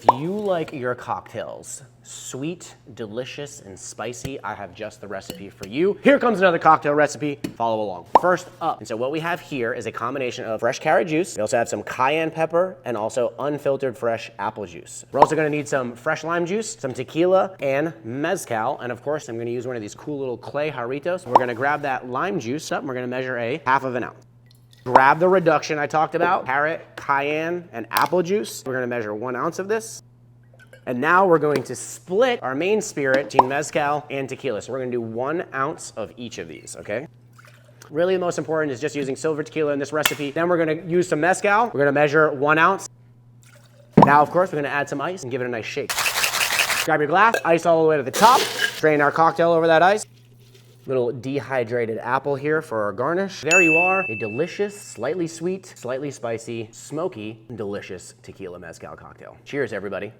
If you like your cocktails sweet, delicious, and spicy, I have just the recipe for you. Here comes another cocktail recipe. Follow along. First up, and so what we have here is a combination of fresh carrot juice. We also have some cayenne pepper and also unfiltered fresh apple juice. We're also gonna need some fresh lime juice, some tequila, and mezcal. And of course, I'm gonna use one of these cool little clay jarritos. We're gonna grab that lime juice up and we're gonna measure a 1/2 ounce. Grab the reduction I talked about, carrot, cayenne, and apple juice. We're gonna measure 1 ounce of this. And now we're going to split our main spirit between mezcal and tequila. So we're gonna do 1 ounce of each of these, okay? Really the most important is just using silver tequila in this recipe. Then we're gonna use some mezcal. We're gonna measure 1 ounce. Now, of course, we're gonna add some ice and give it a nice shake. Grab your glass, ice all the way to the top. Strain our cocktail over that ice. Little dehydrated apple here for our garnish. There you are, a delicious, slightly sweet, slightly spicy, smoky, delicious tequila mezcal cocktail. Cheers, everybody.